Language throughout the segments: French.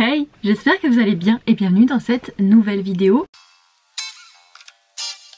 Hey, j'espère que vous allez bien et bienvenue dans cette nouvelle vidéo.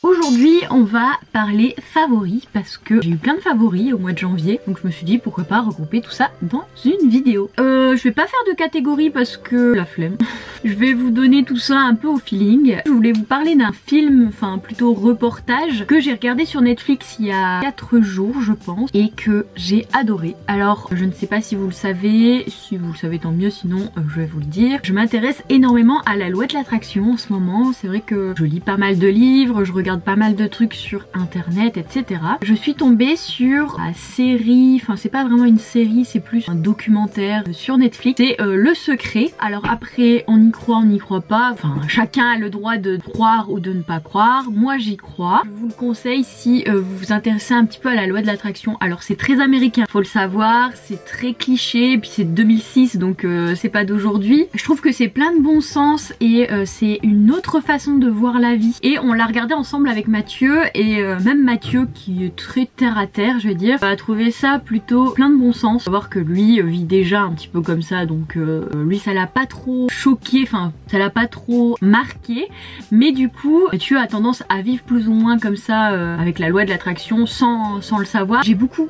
Aujourd'hui on va parler favoris parce que j'ai eu plein de favoris au mois de janvier, donc je me suis dit pourquoi pas regrouper tout ça dans une vidéo. Je vais pas faire de catégorie parce que la flemme. Je vais vous donner tout ça un peu au feeling. Je voulais vous parler d'un film, enfin plutôt reportage, que j'ai regardé sur Netflix il y a 4 jours je pense et que j'ai adoré. Alors je ne sais pas si vous le savez, si vous le savez tant mieux, sinon je vais vous le dire. Je m'intéresse énormément à la loi de l'attraction en ce moment. C'est vrai que je lis pas mal de livres, je regarde pas mal de trucs sur internet, etc. Je suis tombée sur la série, enfin c'est pas vraiment une série, c'est plus un documentaire sur Netflix, c'est Le Secret. Alors après on y croit, on n'y croit pas, enfin chacun a le droit de croire ou de ne pas croire. Moi j'y crois. Je vous le conseille si vous vous intéressez un petit peu à la loi de l'attraction. Alors c'est très américain, faut le savoir, c'est très cliché, puis c'est 2006 donc c'est pas d'aujourd'hui. Je trouve que c'est plein de bon sens et c'est une autre façon de voir la vie. Et on l'a regardé ensemble avec Mathieu et même Mathieu qui est très terre à terre je vais dire, a trouvé ça plutôt plein de bon sens. Savoir que lui vit déjà un petit peu comme ça donc lui ça l'a pas trop choqué, enfin ça l'a pas trop marqué, mais du coup Mathieu a tendance à vivre plus ou moins comme ça avec la loi de l'attraction sans le savoir. J'ai beaucoup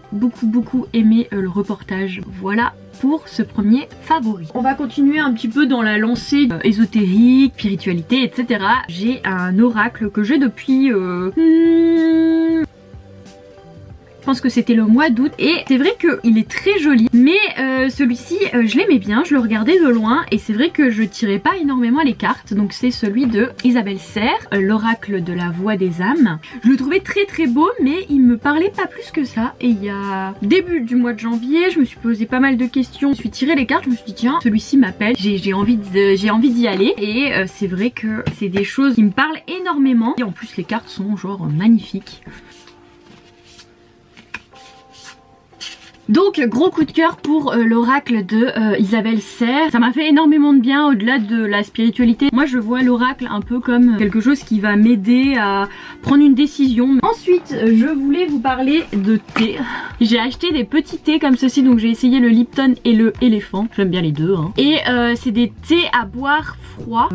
aimé le reportage. Voilà pour ce premier favori. On va continuer un petit peu dans la lancée ésotérique, spiritualité, etc. J'ai un oracle que j'ai depuis je pense que c'était le mois d'août et c'est vrai qu'il est très joli, mais celui-ci je l'aimais bien, je le regardais de loin et c'est vrai que je tirais pas énormément les cartes. Donc c'est celui de Isabelle Serre, l'oracle de la voix des âmes. Je le trouvais très beau mais il me parlait pas plus que ça. Et il y a début du mois de janvier je me suis posé pas mal de questions, je me suis tiré les cartes, je me suis dit tiens celui-ci m'appelle, j'ai envie d'y aller et c'est vrai que c'est des choses qui me parlent énormément et en plus les cartes sont genre magnifiques. Donc gros coup de cœur pour l'oracle de Isabelle Serre. Ça m'a fait énormément de bien au-delà de la spiritualité. Moi je vois l'oracle un peu comme quelque chose qui va m'aider à prendre une décision. Ensuite je voulais vous parler de thé. J'ai acheté des petits thés comme ceci, donc j'ai essayé le Lipton et le éléphant. J'aime bien les deux hein. Et c'est des thés à boire froid.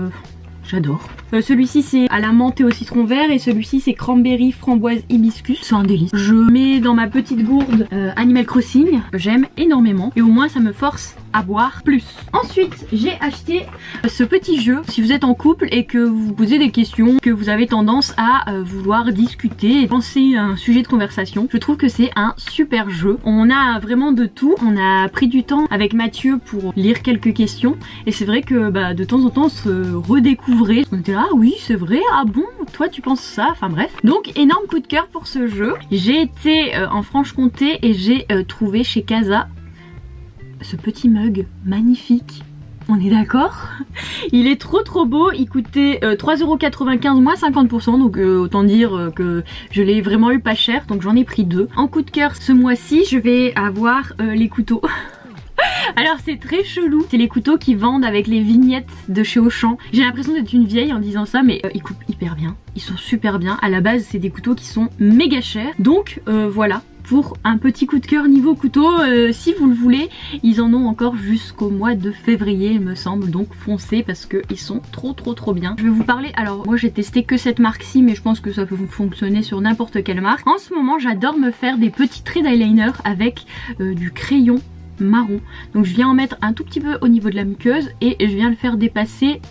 J'adore. Celui-ci c'est à la menthe et au citron vert et celui-ci c'est cranberry, framboise, hibiscus. C'est un délice. Je mets dans ma petite gourde Animal Crossing. J'aime énormément et au moins ça me force à boire plus. Ensuite j'ai acheté ce petit jeu. Si vous êtes en couple et que vous vous posez des questions, que vous avez tendance à vouloir discuter et penser à un sujet de conversation, je trouve que c'est un super jeu. On a vraiment de tout. On a pris du temps avec Mathieu pour lire quelques questions et c'est vrai que de temps en temps on se redécouvre. On était là, ah oui c'est vrai, ah bon toi tu penses ça, enfin bref. Donc énorme coup de cœur pour ce jeu. J'ai été en Franche-Comté et j'ai trouvé chez Casa ce petit mug magnifique. On est d'accord? Il est trop beau, il coûtait 3,95€ moins 50%, donc autant dire que je l'ai vraiment eu pas cher, donc j'en ai pris 2. En coup de cœur ce mois-ci je vais avoir les couteaux. Alors c'est très chelou, c'est les couteaux qui vendent avec les vignettes de chez Auchan. J'ai l'impression d'être une vieille en disant ça mais ils coupent hyper bien, ils sont super bien. À la base c'est des couteaux qui sont méga chers, donc voilà. Pour un petit coup de cœur niveau couteau, si vous le voulez, ils en ont encore jusqu'au mois de février il me semble, donc foncez parce qu'ils sont trop bien. Je vais vous parler, alors moi j'ai testé que cette marque-ci mais je pense que ça peut vous fonctionner sur n'importe quelle marque. En ce moment j'adore me faire des petits traits d'eyeliner avec du crayon marron, donc je viens en mettre un tout petit peu au niveau de la muqueuse et je viens le faire dépasser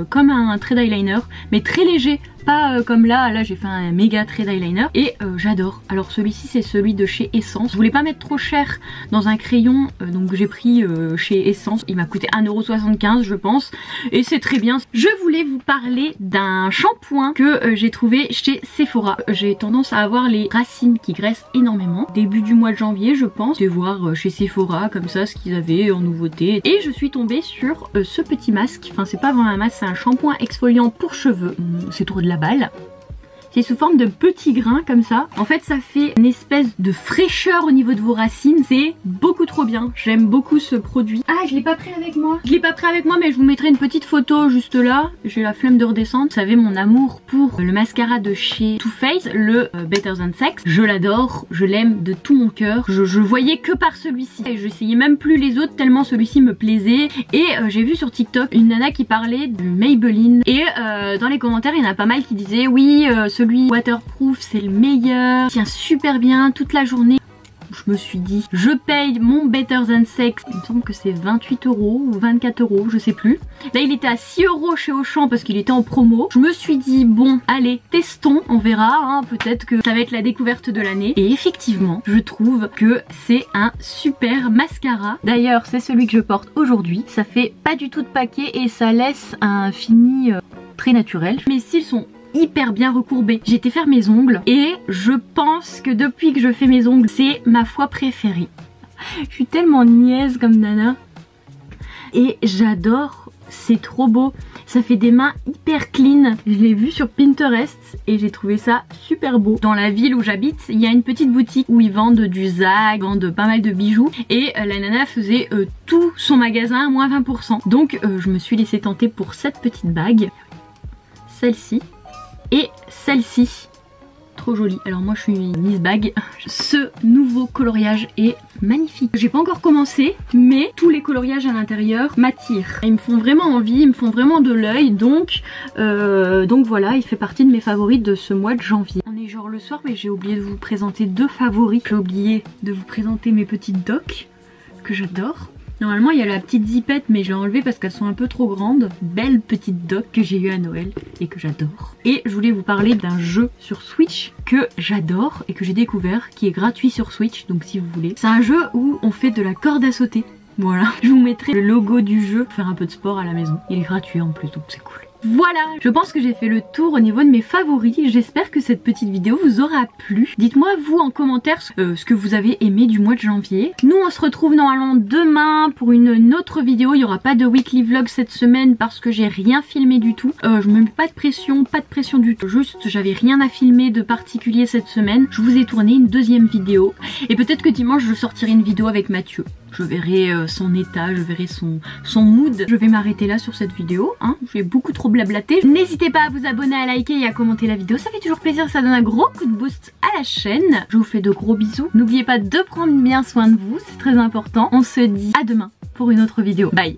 comme un trait d'eyeliner mais très léger, pas comme là j'ai fait un méga trait d'eyeliner et j'adore. Alors celui-ci c'est celui de chez Essence. Je voulais pas mettre trop cher dans un crayon donc j'ai pris chez Essence, il m'a coûté 1,75€ je pense et c'est très bien. Je voulais vous parler d'un shampoing que j'ai trouvé chez Sephora. J'ai tendance à avoir les racines qui graissent énormément. Début du mois de janvier je pense, je vais voir chez Sephora comme ça ce qu'ils avaient en nouveauté et je suis tombée sur ce petit masque. Enfin c'est pas vraiment un masque, c'est un shampoing exfoliant pour cheveux. C'est trop de la balle. C'est sous forme de petits grains comme ça. En fait ça fait une espèce de fraîcheur au niveau de vos racines. C'est beaucoup trop bien. J'aime beaucoup ce produit. Ah, je l'ai pas pris avec moi. Je l'ai pas pris avec moi, mais je vous mettrai une petite photo juste là. J'ai la flemme de redescendre. Vous savez mon amour pour le mascara de chez Too Faced, le Better Than Sex. Je l'adore, je l'aime de tout mon cœur. Je voyais que par celui-ci. Et j'essayais même plus les autres tellement celui-ci me plaisait. Et j'ai vu sur TikTok une nana qui parlait du Maybelline. Et dans les commentaires, il y en a pas mal qui disaient oui, celui waterproof c'est le meilleur. Il tient super bien toute la journée. Je me suis dit, je paye mon Better Than Sex, il me semble que c'est 28 € ou 24 €, je sais plus. Là il était à 6 € chez Auchan parce qu'il était en promo. Je me suis dit, bon allez, testons, on verra, hein, peut-être que ça va être la découverte de l'année. Et effectivement, je trouve que c'est un super mascara. D'ailleurs, c'est celui que je porte aujourd'hui. Ça fait pas du tout de paquet et ça laisse un fini très naturel. Mes cils sont hyper bien recourbé. J'ai été faire mes ongles et je pense que depuis que je fais mes ongles, c'est ma fois préférée. Je suis tellement niaise comme nana. Et j'adore, c'est trop beau. Ça fait des mains hyper clean. Je l'ai vu sur Pinterest et j'ai trouvé ça super beau. Dans la ville où j'habite, il y a une petite boutique où ils vendent du Zag, vendent pas mal de bijoux. Et la nana faisait tout son magasin à moins 20%. Donc je me suis laissée tenter pour cette petite bague. Celle-ci. Et celle-ci, trop jolie. Alors moi je suis Miss Bag. Ce nouveau coloriage est magnifique. J'ai pas encore commencé, mais tous les coloriages à l'intérieur m'attirent. Ils me font vraiment envie, ils me font vraiment de l'œil. Donc voilà, il fait partie de mes favoris de ce mois de janvier. On est genre le soir, mais j'ai oublié de vous présenter deux favoris. J'ai oublié de vous présenter mes petites docks que j'adore. Normalement il y a la petite zipette mais je l'ai enlevée parce qu'elles sont un peu trop grandes. Belle petite dock que j'ai eu à Noël et que j'adore. Et je voulais vous parler d'un jeu sur Switch que j'adore et que j'ai découvert, qui est gratuit sur Switch, donc si vous voulez. C'est un jeu où on fait de la corde à sauter. Voilà, je vous mettrai le logo du jeu pour faire un peu de sport à la maison. Il est gratuit en plus donc c'est cool. Voilà, je pense que j'ai fait le tour au niveau de mes favoris. J'espère que cette petite vidéo vous aura plu. Dites-moi vous en commentaire ce que vous avez aimé du mois de janvier. Nous on se retrouve normalement demain pour une autre vidéo. Il n'y aura pas de weekly vlog cette semaine parce que j'ai rien filmé du tout. Je me mets pas de pression du tout. Juste j'avais rien à filmer de particulier cette semaine. Je vous ai tourné une deuxième vidéo. Et peut-être que dimanche je sortirai une vidéo avec Mathieu. Je verrai son état, je verrai son mood. Je vais m'arrêter là sur cette vidéo, hein. J'ai beaucoup trop blablaté. N'hésitez pas à vous abonner, à liker et à commenter la vidéo. Ça fait toujours plaisir, ça donne un gros coup de boost à la chaîne. Je vous fais de gros bisous. N'oubliez pas de prendre bien soin de vous, c'est très important. On se dit à demain pour une autre vidéo. Bye!